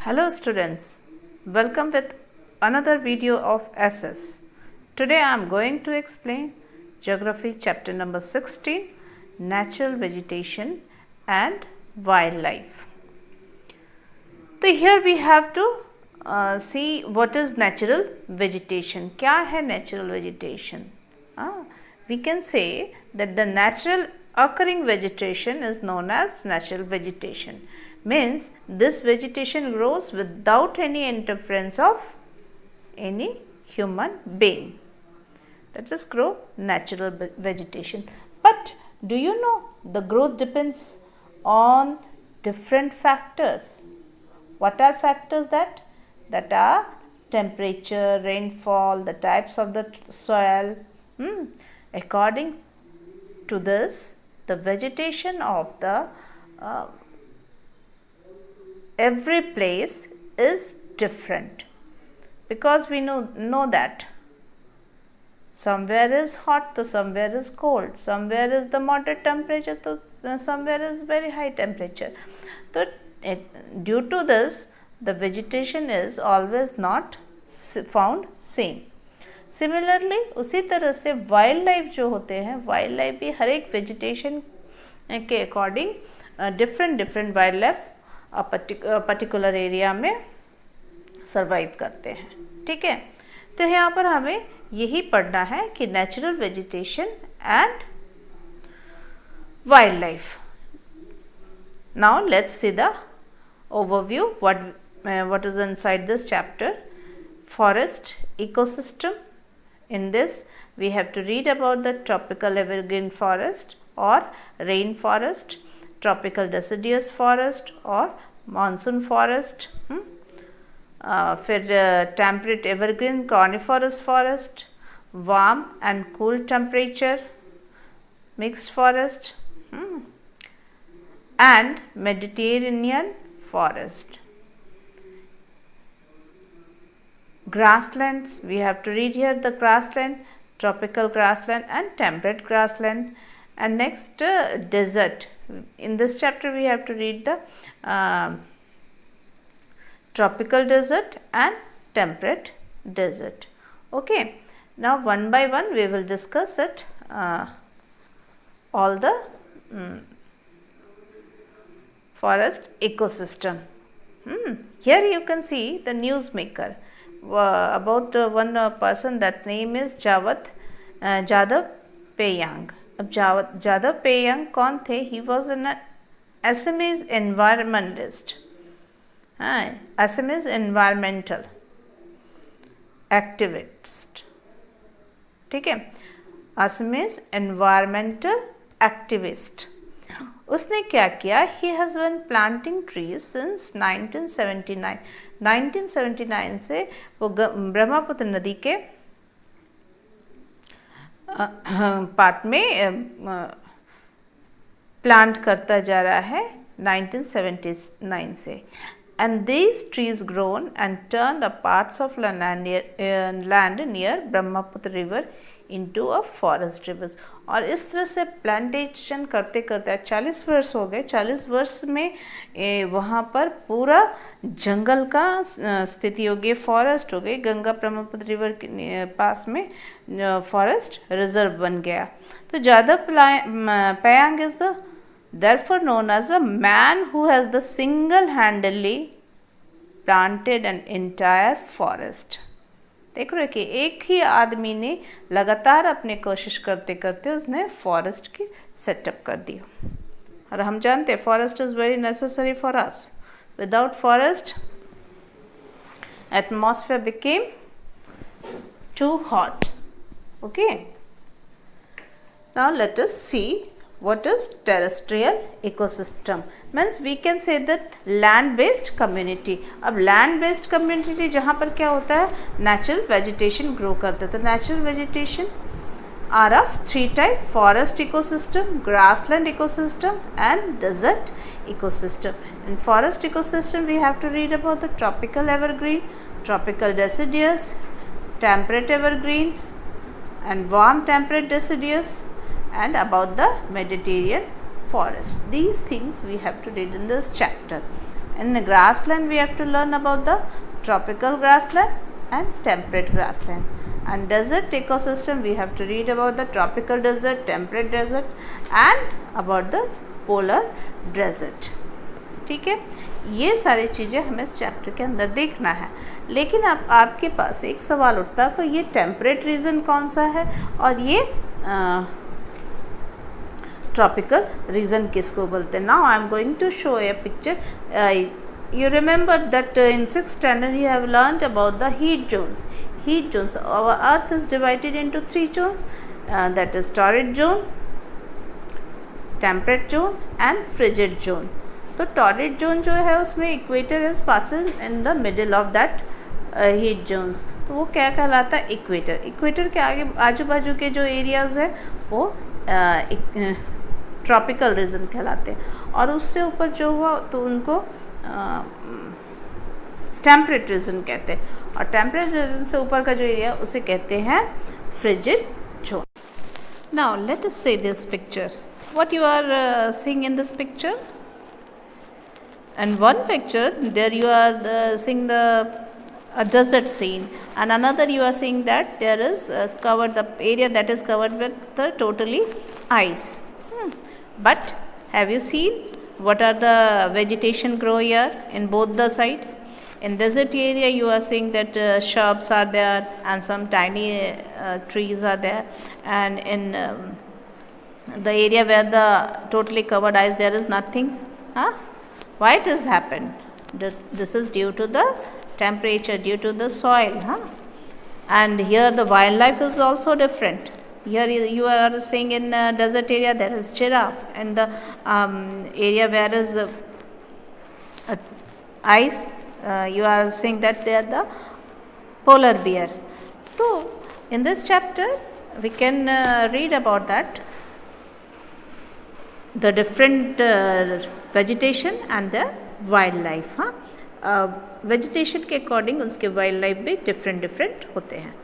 Hello students, welcome with another video of SS. Today I am going to explain Geography chapter number 16, Natural Vegetation and Wildlife. So here we have to see what is natural vegetation. क्या है natural vegetation? We can say that the natural occurring vegetation is known as natural vegetation. Means this vegetation grows without any interference of any human being. That is grow natural vegetation. But do you know the growth depends on different factors? What are factors that? That are temperature, rainfall, the types of the soil. According to this, the vegetation of the every place is different, because we know that somewhere is hot, so somewhere is cold, somewhere is the moderate temperature, so somewhere is very high temperature. So due to this, the vegetation is always not found same. Similarly उसी तरह से wild life जो होते हैं, wild life भी हर एक vegetation के according different wild life particular area में सरवाइव करते हैं. ठीक है, तो यहाँ पर हमें यही पढ़ना है कि natural vegetation and wild life. Now let's see the overview what is inside this chapter. Forest ecosystem. In this we have to read about the tropical evergreen forest or rainforest, tropical deciduous forest or monsoon forest, फिर temperate evergreen coniferous forest, warm and cool temperature mixed forest, and Mediterranean forest. Grasslands, we have to read here the grassland, tropical grassland and temperate grassland. And next desert. In this chapter we have to read the tropical desert and temperate desert. Okay, now one by one we will discuss it, all the forest ecosystem. Here you can see the newsmaker about one person, that name is Jadav Payang. अब जादव पेयंग कौन थे? He was an Assamese environmentalist, Assamese environmental activist. ठीक है, Assamese environmental activist. उसने क्या किया? He has been planting trees since 1979. 1979 से वो ब्रह्मपुत्र नदी के पार्ट में प्लांट करता जा रहा है 1979 से. And these trees grown and turn the parts of land near Brahmaputra river into a forest reverse. और इस तरह से प्लांटेशन करते करते 40 वर्ष हो गए. 40 वर्ष में वहाँ पर पूरा जंगल का स्थिति हो गई, फॉरेस्ट हो गई. गंगा ब्रह्मपुत्र रिवर के पास में फॉरेस्ट रिजर्व बन गया. तो Jadav Payeng is therefore known as a man who has the single-handedly planted an entire forest. देख रहे हो कि एक ही आदमी ने लगातार अपने कोशिश करते करते उसने फॉरेस्ट की सेटअप कर दी. और हम जानते हैं forest is very necessary for us. Without forest atmosphere became too hot. Okay, now let us see what is terrestrial ecosystem. Means we can say that land based community. अब land based community जहाँ पर क्या होता है? natural vegetation grow करते हैं. तो natural vegetation are of 3 type: forest ecosystem, grassland ecosystem and desert ecosystem. In forest ecosystem we have to read about the tropical evergreen, tropical deciduous, temperate evergreen and warm temperate deciduous, and about the Mediterranean forest. These things we have to read in this chapter. In grassland we have to learn about the tropical grassland and temperate grassland. And desert ecosystem we have to read about the tropical desert, temperate desert and about the polar desert. ठीक है, ये सारी चीज़ें हमें इस chapter के अंदर देखना है. लेकिन अब आपके पास एक सवाल उठता है कि ये टेम्परेट रीजन कौन सा है और ये ट्रॉपिकल रीजन किसको बोलते हैं. Now I am going to show a picture. You remember that in 6th standard you have learned about the heat zones. Heat zones. Our earth is divided into 3 zones, that is torrid zone, temperate zone and frigid zone. तो torrid zone जो है उसमें equator is passing in the middle of that heat zones. तो वो क्या कहलाता है, equator. Equator के आगे आजू बाजू के जो एरियाज़ है वो ट्रॉपिकल रीजन कहलाते हैं और उससे ऊपर जो हुआ तो उनको टेम्परेट रीजन कहते हैं और टेम्परेट रीजन से ऊपर का जो एरिया उसे कहते हैं frigid zone. Now let us see this picture. What you are seeing in this picture? And one picture there you are seeing a desert scene, and another you are seeing that there is covered the area that is covered with the totally ice. But have you seen what are the vegetation grow here in both the side? In desert area you are seeing that shrubs are there and some tiny trees are there, and in the area where the totally covered ice there is nothing. Why it has happened? This is due to the temperature, due to the soil. And here the wildlife is also different. Here you are seeing in the desert area there is giraffe, and the area where is ice you are seeing that they are the polar bear. So in this chapter we can read about that, the different vegetation and the wildlife. Vegetation के according उसके wild life भी different होते हैं.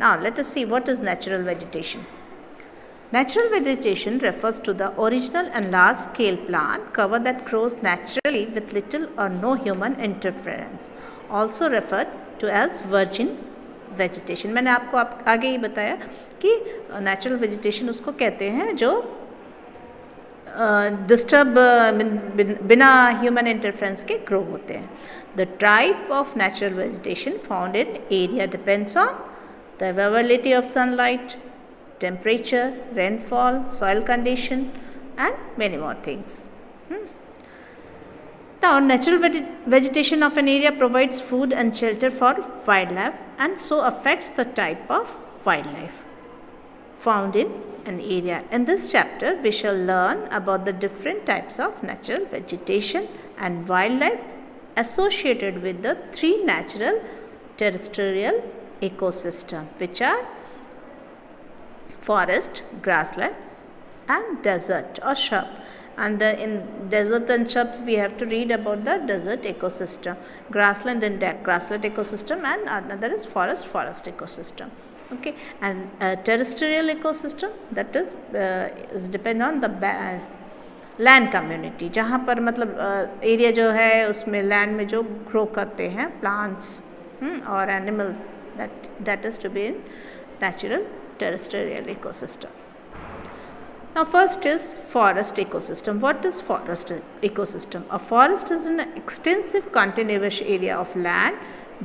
Now let us see what is natural vegetation. Natural vegetation refers to the original and large scale plant cover that grows naturally with little or no human interference, also referred to as virgin vegetation. मैंने आपको आगे ही बताया कि natural vegetation उसको कहते हैं जो disturb बिना ह्यूमन इंटरफेरेंस के ग्रो होते हैं. The type of natural vegetation found in area depends on the availability of sunlight, temperature, rainfall, soil condition and many more things. Now natural vegetation of an area provides food and shelter for wildlife and so affects the type of wildlife found in an area. In this chapter we shall learn about the different types of natural vegetation and wildlife associated with the 3 natural terrestrial ecosystem, which are forest, grassland and desert or shrub. And in desert and shrubs we have to read about the desert ecosystem, grassland and grassland ecosystem, and another is forest ecosystem. Okay, and terrestrial ecosystem, that is depend on the land community, जहाँ पर मतलब area जो है उसमें land में जो grow करते हैं प्लांट्स और animals, that is to be in natural terrestrial ecosystem. Now first is forest ecosystem. What is forest ecosystem? A forest is an extensive continuous area of land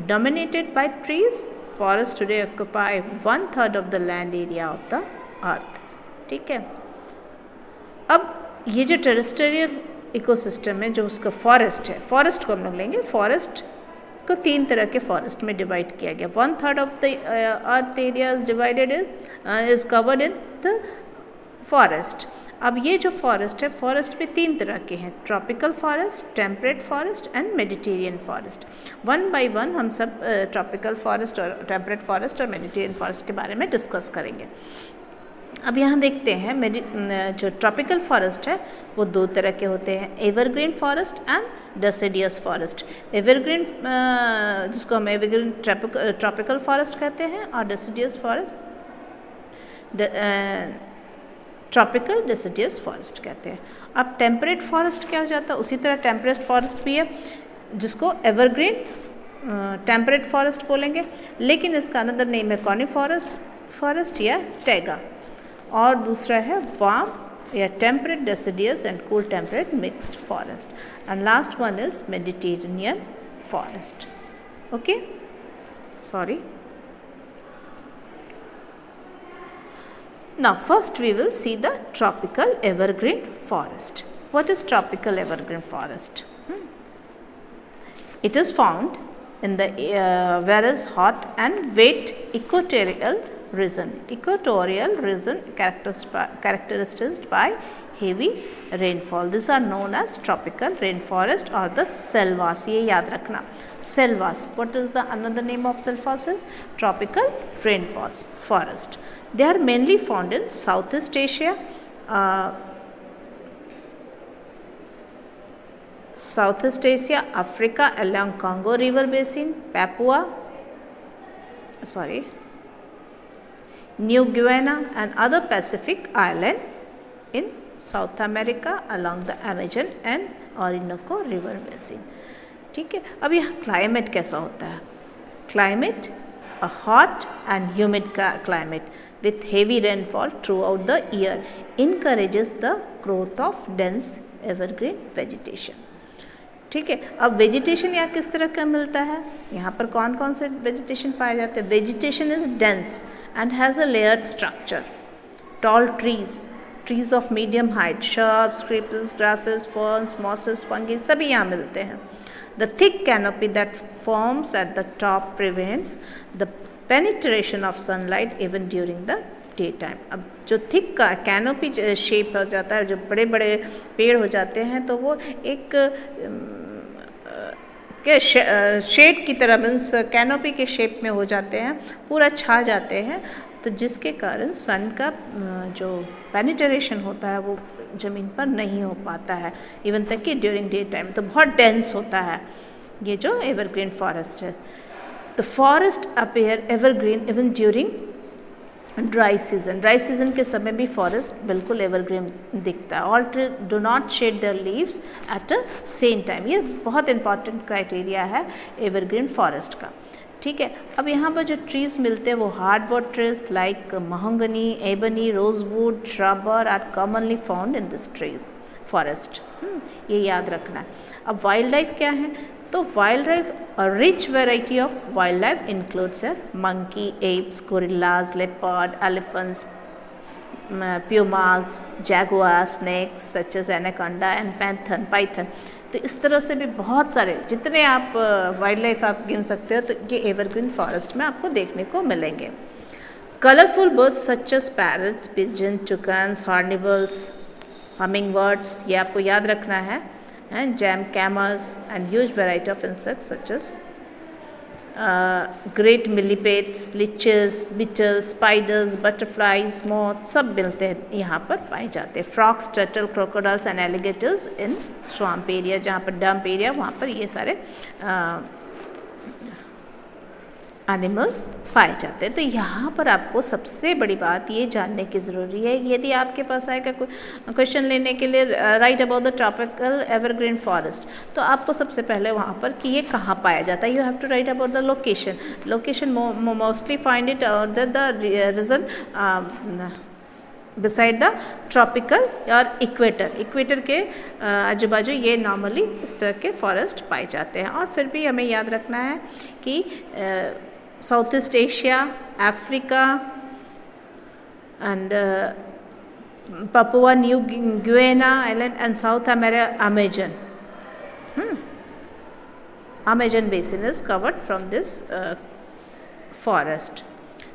dominated by trees. Forests today occupy 1/3 of the land area of the earth. ठीक है. अब ये जो terrestrial ecosystem है जो उसका forest है, forest को हम लोग लेंगे, फॉरेस्ट को 3 तरह के फॉरेस्ट में डिवाइड किया गया. 1/3 of the earth area is divided is covered in the forest. अब ये जो फॉरेस्ट है, फॉरेस्ट भी 3 तरह के हैं, tropical forest, temperate forest and Mediterranean forest. 1 by 1 हम सब ट्रॉपिकल फॉरेस्ट और टेम्परेट फॉरेस्ट और मेडिटेरियन फॉरेस्ट के बारे में डिस्कस करेंगे. अब यहाँ देखते हैं जो ट्रॉपिकल फॉरेस्ट है वो 2 तरह के होते हैं, evergreen forest and deciduous forest. Evergreen जिसको हम एवरग्रीन ट्रॉपिकल फॉरेस्ट कहते हैं और deciduous forest tropical deciduous forest कहते हैं. अब टेम्परेट फॉरेस्ट क्या हो जाता है, उसी तरह टेम्परेट फॉरेस्ट भी है, जिसको एवरग्रीन टेम्परेट फॉरेस्ट बोलेंगे, लेकिन इसका अनदर नेम है कॉनिफॉरस फॉरेस्ट या टैगा। और दूसरा है वार्म या temperate deciduous and cool temperate mixed forest, and last one is Mediterranean forest. Okay, sorry. Now first we will see the tropical evergreen forest. What is tropical evergreen forest? It is found in the various hot and wet equatorial region. Equatorial region characterized by heavy rainfall. These are known as tropical rainforest or the selvas. ये याद रखना, selvas. What is the another name of selvas? Is tropical rainforest. They are mainly found in Southeast Asia, Africa along Congo River Basin, New Guinea and other Pacific island in South America along the Amazon and Orinoco River Basin. ठीक है, अब यह climate कैसा होता है? Climate a hot and humid climate with heavy rainfall throughout the year encourages the growth of dense evergreen vegetation. ठीक है, अब वेजिटेशन यहाँ किस तरह का मिलता है? यहाँ पर कौन कौन से वेजिटेशन पाए जाते हैं? Vegetation is dense and has a layered structure. Tall trees of medium height, shrubs, creepers, grasses, ferns, mosses, fungi सभी यहाँ मिलते हैं. The thick canopy that forms at the top prevents the penetration of sunlight even during the daytime. अब जो thick का canopy shape हो जाता है, जो बड़े बड़े पेड़ हो जाते हैं, तो वो एक के शेड की तरह, मीन्स कैनोपी के शेप में हो जाते हैं, पूरा छा जाते हैं, तो जिसके कारण सन का जो पेनिट्रेशन होता है वो ज़मीन पर नहीं हो पाता है, इवन तक कि ड्यूरिंग डे टाइम तो बहुत डेंस होता है ये जो एवरग्रीन फॉरेस्ट है. The forest appear evergreen even during dry season के समय भी फॉरेस्ट बिल्कुल एवरग्रीन दिखता है. All tree do not shade their leaves at a same time. ये बहुत इंपॉर्टेंट क्राइटेरिया है एवरग्रीन फॉरेस्ट का. ठीक है, अब यहाँ पर जो ट्रीज़ मिलते हैं वो hardwood trees like mahogany, ebony, rosewood, shrubs are commonly found in this trees forest. ये याद रखना है. अब वाइल्ड लाइफ क्या है? तो wildlife, rich variety of wildlife includes monkey, apes, gorillas, leopard, elephants, pumas, jaguar, snakes such as anaconda and python. तो इस तरह से भी बहुत सारे, जितने आप वाइल्ड लाइफ आप गिन सकते हो, तो ये एवरग्रीन फॉरेस्ट में आपको देखने को मिलेंगे. Colourful birds such as parrots, pigeon, toucans, hornbills, hummingbirds, ये आपको याद रखना है. जैम कैमर्स and huge variety of insects such as great millipedes, leeches, beetles, spiders, butterflies, moth सब मिलते हैं यहाँ पर पाए जाते हैं. Frogs, turtle, crocodiles and alligators in swamp area, जहाँ पर डंप एरिया, वहाँ पर ये सारे एनिमल्स पाए जाते हैं. तो यहाँ पर आपको सबसे बड़ी बात ये जानने की ज़रूरी है, यदि आपके पास आएगा कोई क्वेश्चन लेने के लिए right about the tropical evergreen forest, तो आपको सबसे पहले वहाँ पर कि ये कहाँ पाया जाता है, you have to write about the location. Mostly find it the region beside the tropical और इक्वेटर के आजू बाजू ये नॉर्मली इस तरह के फॉरेस्ट पाए जाते हैं. और फिर भी हमें याद रखना है कि Southeast Asia, Africa and Papua New Guinea island and South America, Amazon basin is covered from this forest.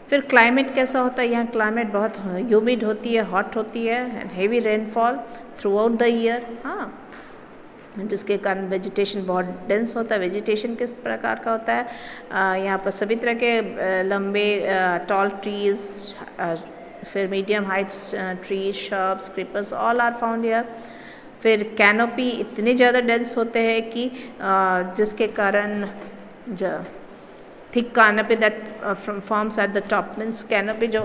फिर क्लाइमेट कैसा होता है? यहाँ क्लाइमेट बहुत ह्यूमिड होती है, हॉट होती है, and heavy rainfall through out the year. हाँ, जिसके कारण वेजिटेशन बहुत डेंस होता है. वेजिटेशन किस प्रकार का होता है? यहाँ पर सभी तरह के लंबे टॉल ट्रीज, फिर medium heights trees, shrubs, creepers all are found here. फिर कैनोपी इतने ज़्यादा डेंस होते हैं कि जिसके कारण thick canopy that forms at the top, means canopy जो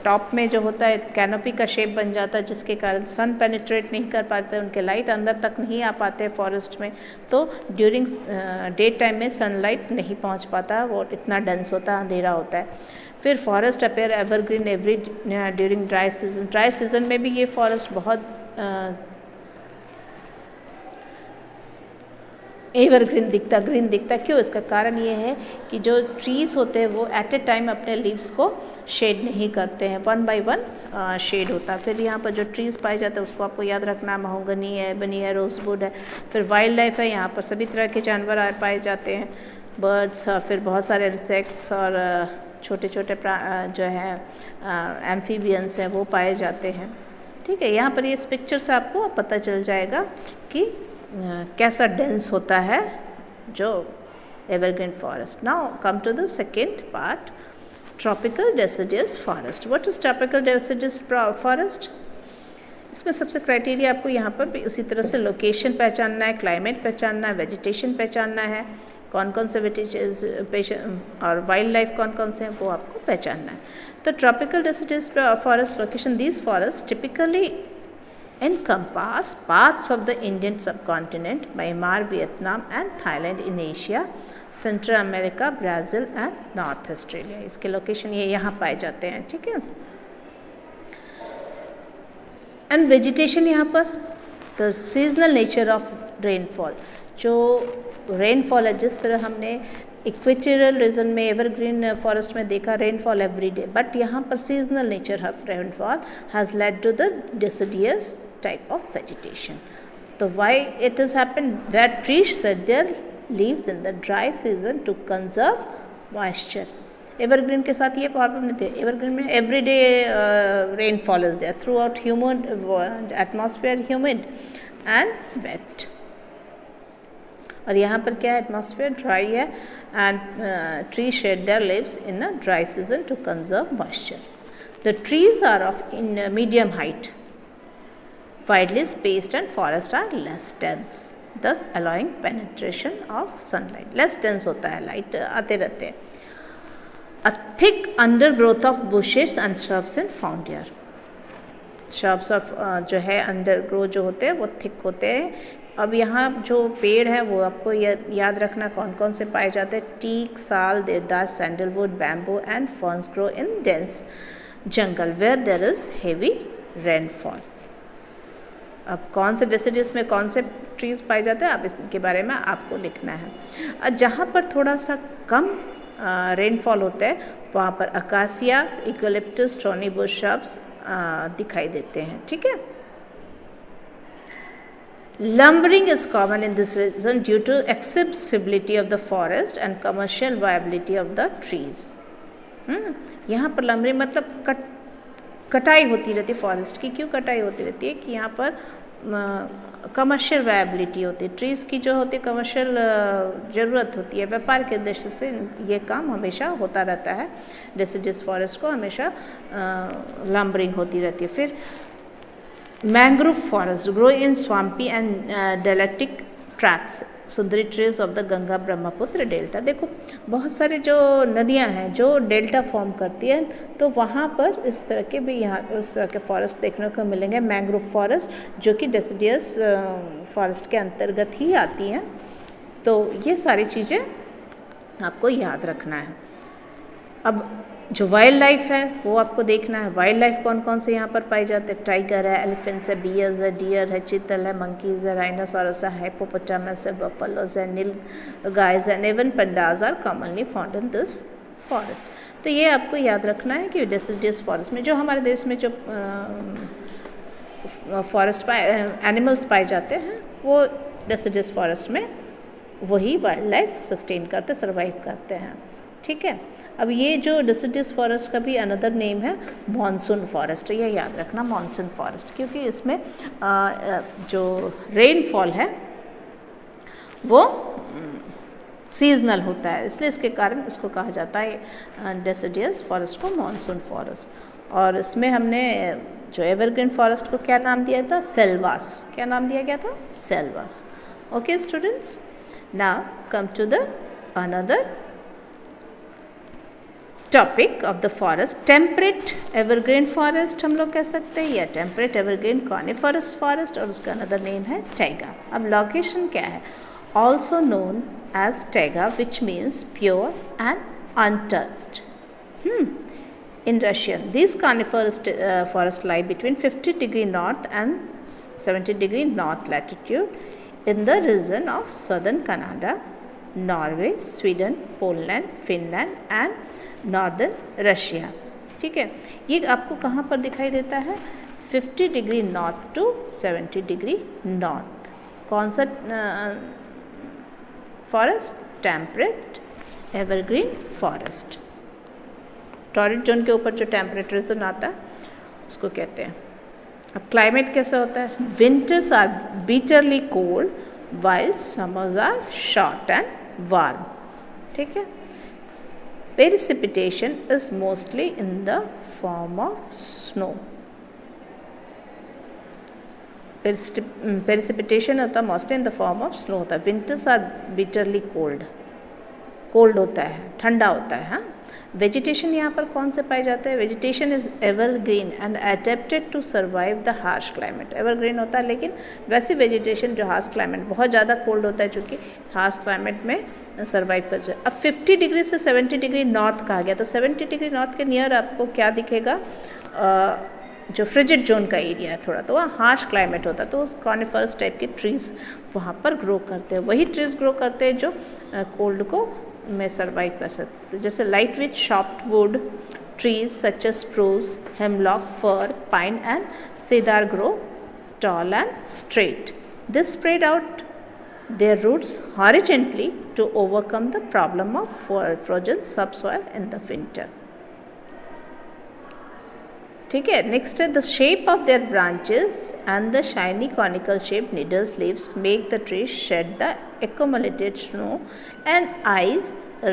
टॉप में जो होता है कैनोपी का शेप बन जाता है, जिसके कारण सन पेनिट्रेट नहीं कर पाते, उनके लाइट अंदर तक नहीं आ पाते फॉरेस्ट में, तो ड्यूरिंग डे टाइम में सनलाइट नहीं पहुंच पाता, वो इतना डेंस होता है, अंधेरा होता है। फिर forest appear evergreen every during dry season, dry season में भी ये फॉरेस्ट बहुत एवरग्रीन दिखता, ग्रीन दिखता। क्यों? इसका कारण ये है कि जो ट्रीज़ होते हैं वो एट ए टाइम अपने लीव्स को शेड नहीं करते हैं, वन बाय वन शेड होता है। फिर यहाँ पर जो ट्रीज़ पाए जाते हैं उसको आपको याद रखना है, महोगनी है, बनी है, रोजवुड है। फिर वाइल्ड लाइफ है, यहाँ पर सभी तरह के जानवर पाए जाते हैं, बर्ड्स, फिर बहुत सारे इंसेक्ट्स और छोटे छोटे जो है एम्फीबियंस हैं वो पाए जाते हैं। ठीक है, यहाँ पर इस पिक्चर से आपको पता चल जाएगा कि कैसा डेंस होता है जो evergreen forest. Now come to the second part, tropical deciduous forest. What is tropical deciduous forest? इसमें सबसे क्राइटेरिया आपको यहाँ पर भी उसी तरह से लोकेशन पहचानना है, क्लाइमेट पहचानना है, वेजिटेशन पहचानना है, कौन कौन से वेजिटेशन और वाइल्ड लाइफ कौन कौन से हैं वो आपको पहचानना है। तो tropical deciduous forest location, these forest typically encompass parts of the Indian subcontinent, Myanmar, Vietnam and Thailand in Asia, Central America, Brazil and North Australia। इसके लोकेशन ये यहाँ पाए जाते हैं। ठीक है, एंड वेजिटेशन यहाँ पर the seasonal nature of rainfall, जो रेनफॉल है, जिस तरह हमने इक्वेटोरियल रीजन में एवरग्रीन फॉरेस्ट में देखा रेनफॉल एवरी डे, बट यहाँ पर seasonal nature of rainfall has led to the deciduous type of vegetation. So why it has happened? Where trees shed their leaves in the dry season to conserve moisture. Evergreen के साथ ये problem नहीं थी, evergreen में everyday rainfall is there throughout, humid atmosphere, humid and wet. और यहाँ पर क्या है, एटमॉस्फेयर ड्राई है and tree shed their leaves in a dry season to conserve moisture. The trees are of in medium height, widely spaced and forests are less dense, thus allowing penetration of sunlight. less dense होता है, light आते रहते हैं। a thick undergrowth of bushes and shrubs and found here. shrubs of जो है undergrowth जो होते हैं वो thick होते हैं। अब यहाँ जो पेड़ है वो आपको याद रखना कौन कौन से पाए जाते हैं, teak, sal, deodar, sandalwood, bamboo and ferns grow in dense jungle where there is heavy rainfall. अब कौन से डेसिडियस में कौन से ट्रीज़ पाए जाते हैं, आप इसके बारे में आपको लिखना है। और जहाँ पर थोड़ा सा कम रेनफॉल होता है वहाँ पर acacia, eucalyptus, thorny bush shrubs दिखाई देते हैं। ठीक है, lumbering is common in this region due to accessibility of the forest and commercial viability of the trees. यहाँ पर लंबरिंग मतलब कटाई होती रहती है फॉरेस्ट की। क्यों कटाई होती रहती है कि यहाँ पर कमर्शियल वायबिलिटी होती है, ट्रीज़ की जो होती है कमर्शियल ज़रूरत होती है, व्यापार के उद्देश्य से ये काम हमेशा होता रहता है। डेसिडियस फॉरेस्ट को हमेशा लंबरिंग होती रहती है। फिर mangrove forest grow in swampy and deltaic tracts, Sundari trees of the Ganga Brahmaputra delta. देखो बहुत सारे जो नदियां हैं जो डेल्टा फॉर्म करती हैं, तो वहाँ पर इस तरह के भी यहाँ उस तरह के फॉरेस्ट देखने को मिलेंगे, मैंग्रोव फॉरेस्ट जो कि डेसिडियस फॉरेस्ट के अंतर्गत ही आती हैं। तो ये सारी चीज़ें आपको याद रखना है। अब जो वाइल्ड लाइफ है वो आपको देखना है, वाइल्ड लाइफ कौन कौन से यहाँ पर पाए जाते हैं, टाइगर है, एलिफेंट्स है, बियर्स है, डियर है, चीतल है, मंकीज है, राइनोसोरस है, हिप्पोपोटामस है, बफेलोज है, नील गायज है, even pandas are commonly found in this forest. तो ये आपको याद रखना है कि डेसिडियस फॉरेस्ट में जो हमारे देश में जो फॉरेस्ट एनिमल्स पाए जाते हैं वो डेसिडियस फॉरेस्ट में वही वाइल्ड लाइफ सस्टेन करते, सर्वाइव करते हैं। ठीक है, अब ये जो डेसिडियस फॉरेस्ट का भी अनदर नेम है मॉनसून फॉरेस्ट, ये याद रखना मॉनसून फॉरेस्ट, क्योंकि इसमें जो रेनफॉल है वो सीजनल होता है, इसलिए इसके कारण इसको कहा जाता है डेसिडियस फॉरेस्ट को मॉनसून फॉरेस्ट। और इसमें हमने जो एवरग्रीन फॉरेस्ट को क्या नाम दिया था, सेल्वास। क्या नाम दिया गया था, selvas. Okay students, now come to the another topic of the forest, temperate evergreen forest हम लोग कह सकते हैं, या टेम्परेट एवरग्रीन कॉनिफरस फॉरेस्ट, और उसका अनदर नेम है टैगा। अब लोकेशन क्या है? Also known as taiga, which means pure and untouched. In Russian, these coniferous forests lie between 50 degree north and 70 degree north latitude in the region of southern Canada, Norway, Sweden, Poland, Finland and northern Russia। ठीक है, ये आपको कहाँ पर दिखाई देता है? 50 degree north to 70 degree north. कौन सा forest? Temperate evergreen forest. Torrid zone के ऊपर जो टेम्परेचर जोन आता है उसको कहते हैं। अब क्लाइमेट कैसा होता है? Winters are bitterly cold while summers are short and warm. ठीक है। Precipitation is mostly in the form of snow. Precipitation होता है mostly in the form of snow होता है। Winters are bitterly cold, cold होता है, ठंडा होता है। हाँ, वेजिटेशन यहाँ पर कौन से पाए जाते हैं? Vegetation is evergreen and adapted to survive the harsh climate. Evergreen होता है, लेकिन वैसी वेजिटेशन जो हार्श क्लाइमेट, बहुत ज़्यादा कोल्ड होता है, चूँकि हार्श क्लाइमेट में सर्वाइव कर जाए। अब 50 डिग्री से 70 डिग्री नॉर्थ कहा गया, तो 70 डिग्री नॉर्थ के नियर आपको क्या दिखेगा? जो फ्रिजिड जोन का एरिया है थोड़ा, तो वहाँ हार्श क्लाइमेट होता है, तो उस कॉनिफरस टाइप के ट्रीज़ वहाँ पर ग्रो करते हैं। वही ट्रीज़ ग्रो करते हैं जो कोल्ड को में सर्वाइव कर सकते, जैसे light with soft wood trees such as spruce, hemlock, fir, pine and cedar grow tall and straight. They spread out their roots horizontally to overcome the problem of frozen subsoil in the winter. ठीक है। Next है the shape of their branches and the shiny conical shape needles leaves make the tree shade the accumulated snow and ice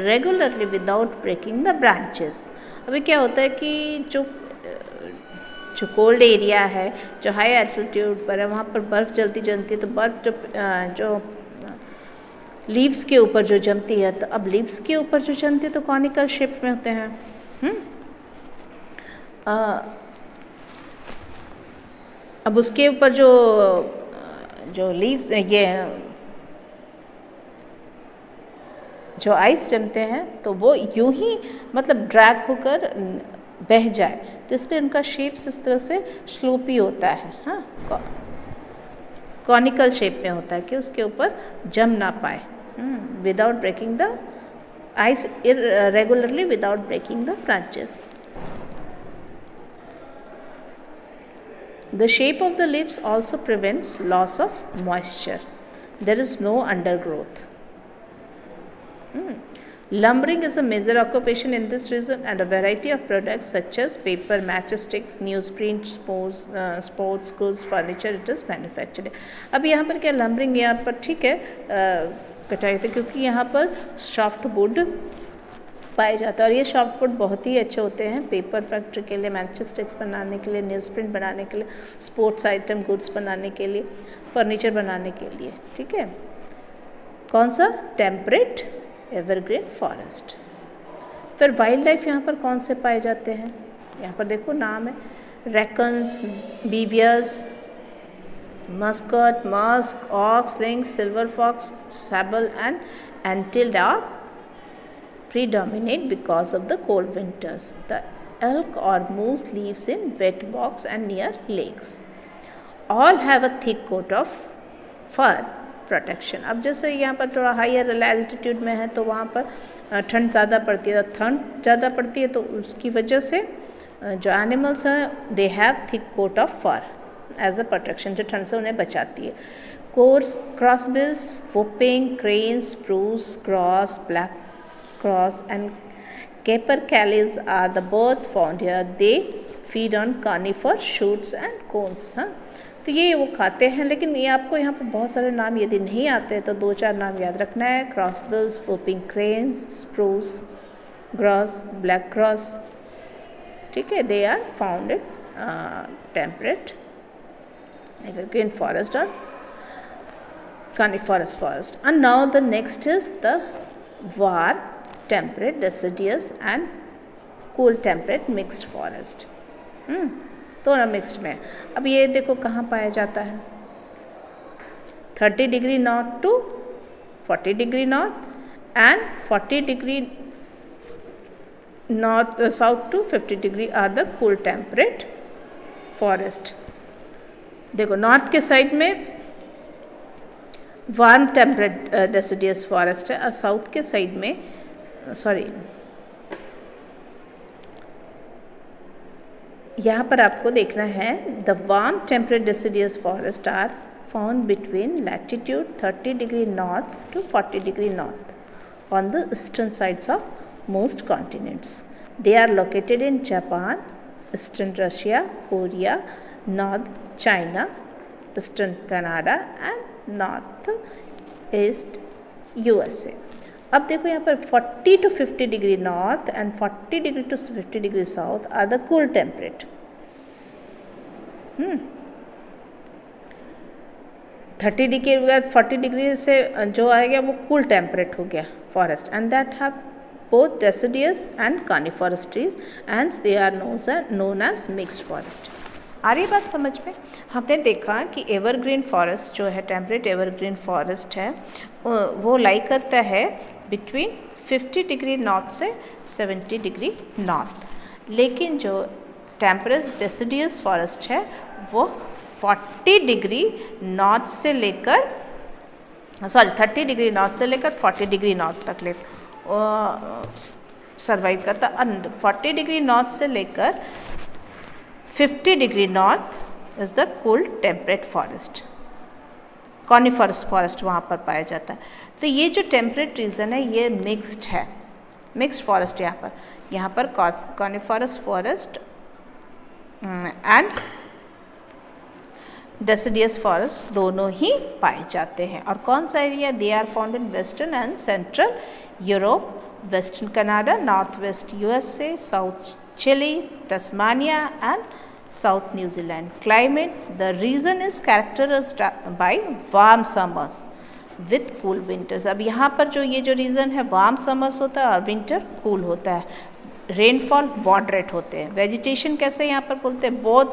regularly without breaking the branches। अभी क्या होता है कि जो cold area है, जो हाई एल्टीट्यूड पर है, वहाँ पर बर्फ़ जल्दी जमती है, तो बर्फ़ जो लीव्स के ऊपर जो जमती है, तो अब लीव्स के ऊपर जो जमती है तो कॉनिकल शेप में होते हैं। अब उसके ऊपर जो लीव्स, ये जो आइस जमते हैं, तो वो यूं ही मतलब ड्रैग होकर बह जाए, तो इसलिए उनका शेप्स इस तरह से स्लोपी होता है। हाँ, कॉनिकल शेप में होता है कि उसके ऊपर जम ना पाए, without breaking the ice irregularly, without breaking the branches. The shape of the leaves also prevents loss of moisture. There is no undergrowth. Lumbering is a major occupation in this region, and a variety of products such as paper, matchsticks, newsprint, sports goods, furniture, it is manufactured. अब यहाँ पर क्या lumbering यहाँ पर ठीक है कटाई होती है, क्योंकि यहाँ पर सॉफ्ट वुड पाए जाता है, और ये सॉफ्ट वुड बहुत ही अच्छे होते हैं पेपर फैक्ट्री के लिए, मैचस्टिक्स बनाने के लिए, न्यूज़ प्रिंट बनाने के लिए, स्पोर्ट्स आइटम गुड्स बनाने के लिए, फर्नीचर बनाने के लिए। ठीक है। कौन सा? Temperate evergreen forest. फिर वाइल्ड लाइफ यहाँ पर कौन से पाए जाते हैं? यहाँ पर देखो नाम है, raccoons, beavers, muskrat, musk, ox, lynx, silver fox, sable and antlered are predominate because of the cold winters. The elk or moose lives in wet bogs and near lakes. All have a thick coat of fur protection. अब जैसे यहाँ पर थोड़ा higher altitude में है, तो वहाँ पर ठंड ज़्यादा पड़ती है, ठंड ज़्यादा पड़ती है, तो उसकी वजह से जो एनिमल्स हैं they have thick coat of fur as a protection, जो ठंड से उन्हें बचाती है। Course, crossbills, whooping, cranes, spruce, grouse, black cross and capercaillies are the birds found here. They feed on conifer shoots and cones. हाँ, तो ये वो खाते हैं, लेकिन ये आपको यहाँ पर बहुत सारे नाम यदि नहीं आते तो 2-4 नाम याद रखना है। Crossbills, whooping cranes, spruce, grouse, black grouse. ठीक है, they are found in temperate evergreen forest और coniferous forest. And now the next is the warm, temperate, deciduous and cool temperate mixed forest. दोनों मिक्स्ड में। अब ये देखो कहाँ पाया जाता है, 30 degree north to 40 degree north and 40 degree north south to 50 degree are the cool temperate forest. देखो नॉर्थ के साइड में वार्म टेम्परेट डेसिडियस फॉरेस्ट है और साउथ के साइड में यहाँ पर आपको देखना है the warm temperate deciduous forest are found between latitude 30 degree north to 40 degree north on the eastern sides of most continents. They are located in Japan, eastern Russia, Korea, north China, eastern Canada and north east USA। अब देखो यहाँ पर 40 to 50 degree north and 40 degree to 50 degree south are the cool temperate. 30 degree 40 degree से जो आएगा वो cool temperate हो गया forest and that have both deciduous and coniferous trees and they are known as mixed forest। आ रही बात समझ में? हमने देखा कि एवरग्रीन फॉरेस्ट जो है, टेम्परेट एवरग्रीन फॉरेस्ट है, वो लाई करता है बिटवीन 50 डिग्री नॉर्थ से 70 डिग्री नॉर्थ, लेकिन जो टेम्परेट डेसिडियस फॉरेस्ट है वो 40 डिग्री नॉर्थ से लेकर 30 डिग्री नॉर्थ से लेकर 40 डिग्री नॉर्थ तक सर्वाइव करता। 40 डिग्री नॉर्थ से लेकर 50 degree north is the cool temperate forest, coniferous forest वहाँ पर पाया जाता है। तो ये जो टेम्परेट रीजन है ये मिक्स्ड है, मिक्स्ड फॉरेस्ट यहाँ पर coniferous forest and deciduous forest दोनों ही पाए जाते हैं। और कौन सा एरिया? They are found in western and central Europe, western Canada, north west USA, south Chile, Tasmania and south New Zealand. Climate, the region is characterised by warm summers with cool winters. अब यहाँ पर जो ये जो रीजन है warm summers होता है और विंटर कूल होता है। रेनफॉल मॉडरेट होते हैं। वेजिटेशन कैसे यहाँ पर बोलते हैं? Both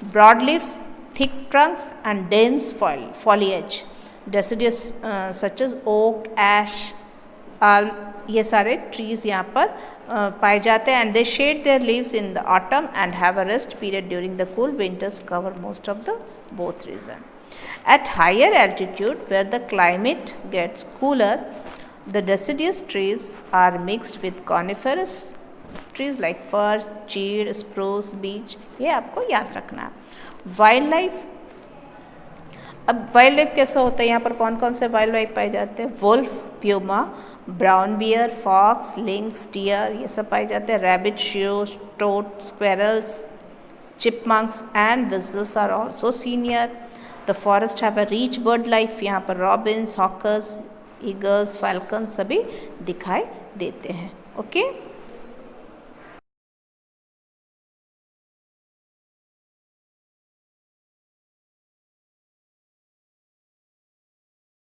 broad leaves, thick trunks and dense foliage, deciduous such as oak, ash, ये सारे trees यहाँ पर पाए जाते हैं and they shed their leaves in the autumn and have a rest period during the cool winters cover most of the both region. At higher altitude where the climate gets cooler, the deciduous trees are mixed with coniferous trees like fir, cedar, spruce, beech। ये आपको याद रखना है। Wild life, अब wild life कैसा होता है? यहाँ पर कौन कौन से वाइल्ड लाइफ पाए जाते हैं? Wolf, puma, brown bear, fox, lynx, deer, ये सब पाए जाते हैं। Rabbit, shrew, stoat, squirrels, chipmunks and weasels are also seen here. The forest have a rich bird life, यहाँ पर रॉबिन्स, हॉकर्स, ईगल्स, फैल्कन सभी दिखाई देते हैं। ओके।